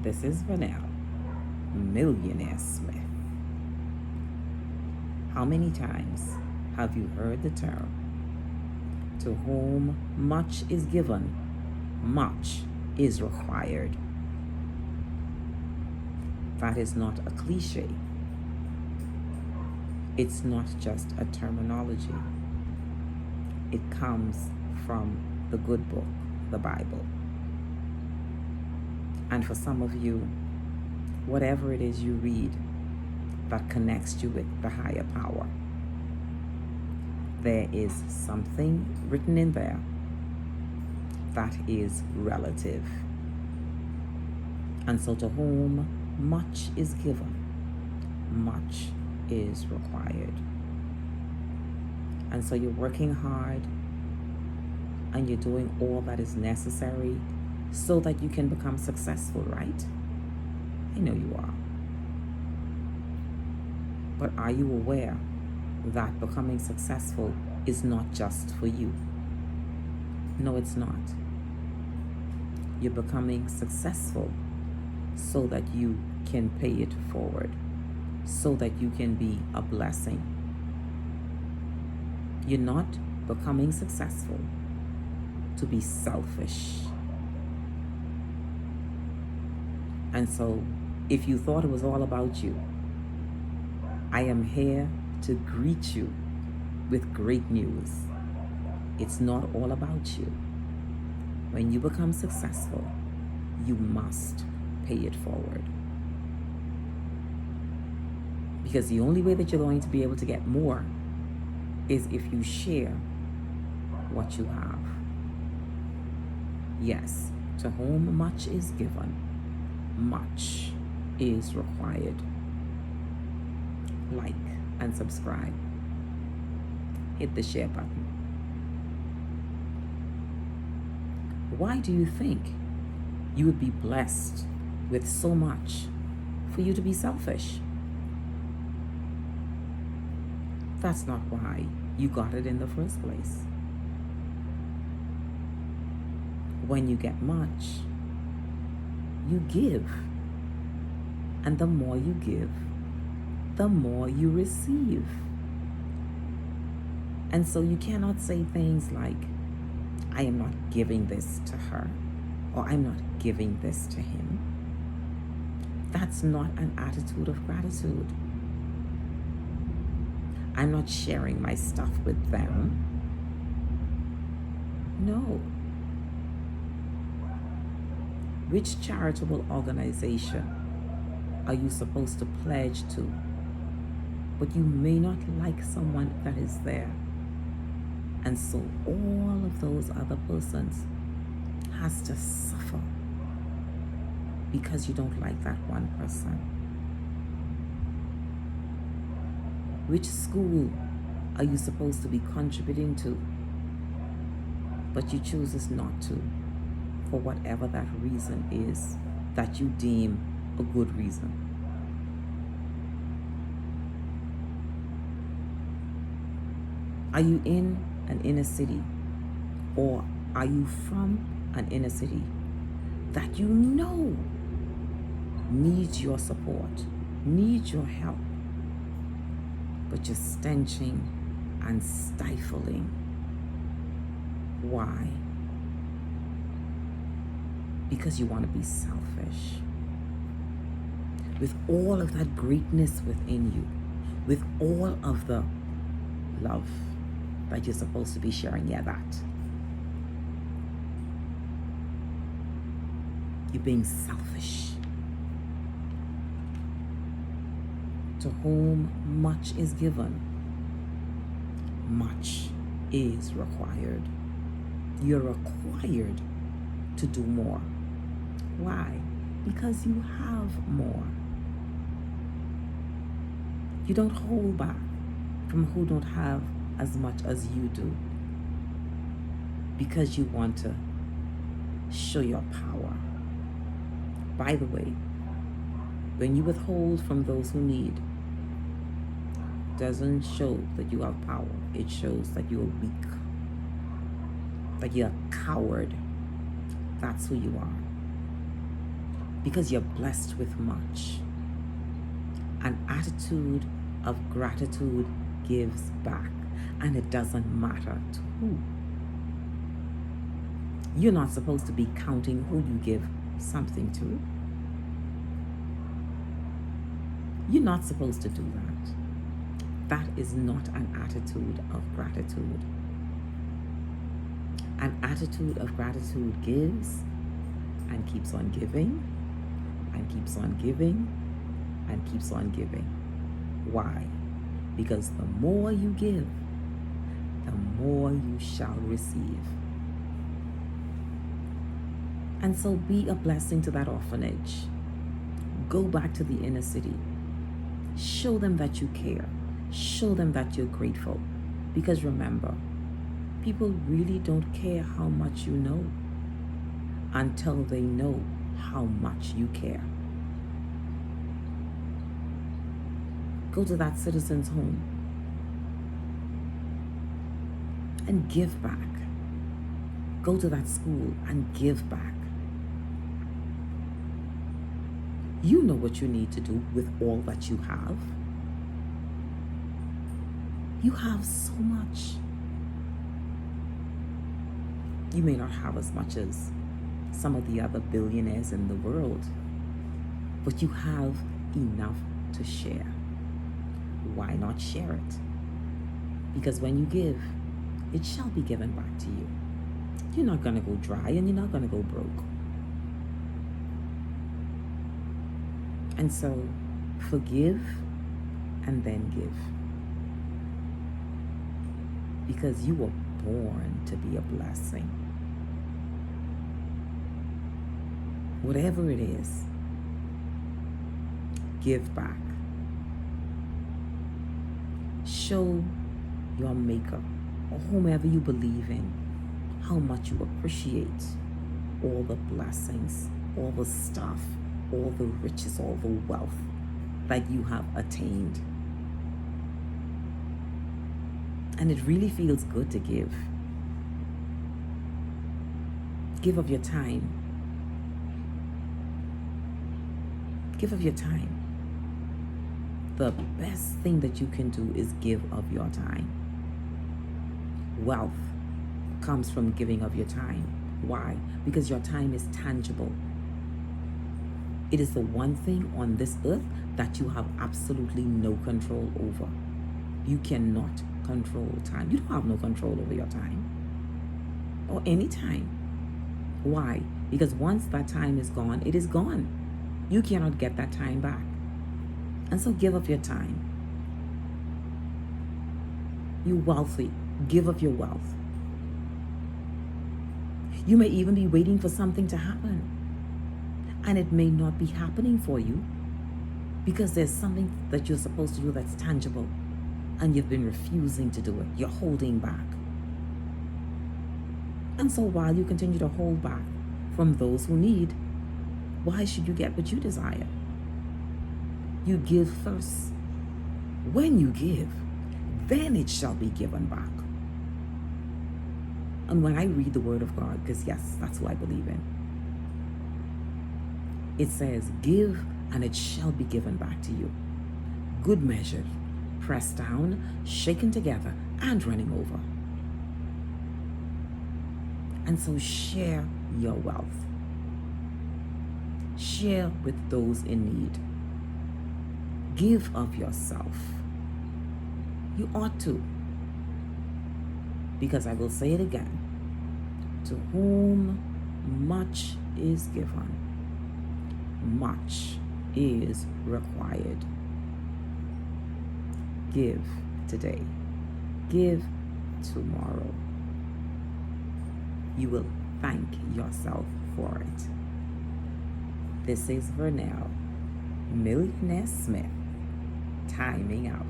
This is Vanell, Millionaire Smith. How many times have you heard the term, to whom much is given, much is required? That is not a cliche. It's not just a terminology. It comes from the good book, the Bible. And for some of you, whatever it is you read that connects you with the higher power, there is something written in there that is relative. And so, to whom much is given, much is required. And so, you're working hard and you're doing all that is necessary so that you can become successful, right? I know you are. But are you aware that becoming successful is not just for you? No, it's not. You're becoming successful so that you can pay it forward, so that you can be a blessing. You're not becoming successful to be selfish. And so, if you thought it was all about you, I am here to greet you with great news. It's not all about you. When you become successful, you must pay it forward. Because the only way that you're going to be able to get more is if you share what you have. Yes, to whom much is given, much is required. Like and subscribe. Hit the share button. Why do you think you would be blessed with so much for you to be selfish? That's not why you got it in the first place. When you get much, you give. And the more you give, the more you receive. And so you cannot say things like, I am not giving this to her, or I'm not giving this to him. That's not an attitude of gratitude. I'm not sharing my stuff with them. No. Which charitable organization are you supposed to pledge to, but you may not like someone that is there? And so all of those other persons has to suffer because you don't like that one person. Which school are you supposed to be contributing to, but you chooses not to, for whatever that reason is that you deem a good reason? Are you in an inner city, or are you from an inner city that you know needs your support, needs your help, but you're stenching and stifling? Why? Because you want to be selfish. With all of that greatness within you, with all of the love that you're supposed to be sharing, that you're being selfish. To whom much is given, much is required. You're required to do more. Why? Because you have more. You don't hold back from who don't have as much as you do, because you want to show your power. By the way, when you withhold from those who need, doesn't show that you have power. It shows that you are weak, that you're a coward. That's who you are. because you're blessed with much. An attitude of gratitude gives back, and it doesn't matter to who. You're not supposed to be counting who you give something to. You're not supposed to do that. That is not an attitude of gratitude. An attitude of gratitude gives and keeps on giving and keeps on giving and keeps on giving. Why? Because the more you give, the more you shall receive. And so be a blessing to that orphanage. Go back to the inner city. Show them that you care. Show them that you're grateful. Because remember, people really don't care how much you know until they know how much you care. Go to that citizen's home and give back. Go to that school and give back. You know what you need to do with all that you have. You have so much. You may not have as much as some of the other billionaires in the world, but you have enough to share. Why not share it? Because when you give, it shall be given back to you. You're not going to go dry and you're not going to go broke. And so, forgive and then give. Because you were born to be a blessing. Whatever it is, give back. Show your maker or whomever you believe in how much you appreciate all the blessings, all the stuff, all the riches, all the wealth that you have attained. And it really feels good to give. Give of your time. Give of your time. The best thing that you can do is give of your time. Wealth comes from giving of your time. Why? Because your time is tangible. It is the one thing on this earth that you have absolutely no control over. You cannot control time. You don't have no control over your time or any time. Why? Because once that time is gone, it is gone. You cannot get that time back. And so give of your time. You're wealthy. Give of your wealth. You may even be waiting for something to happen. And it may not be happening for you because there's something that you're supposed to do that's tangible and you've been refusing to do it. You're holding back. And so while you continue to hold back from those who need, why should you get what you desire? You give first. When you give, then it shall be given back. And when I read the word of God, because yes, that's who I believe in, it says, give and it shall be given back to you. Good measure, pressed down, shaken together, and running over. And so share your wealth. Share with those in need. Give of yourself. You ought to. Because I will say it again. To whom much is given, much is required. Give today. Give tomorrow. You will thank yourself for it. This is Vernell, Millionaire Smith, timing out.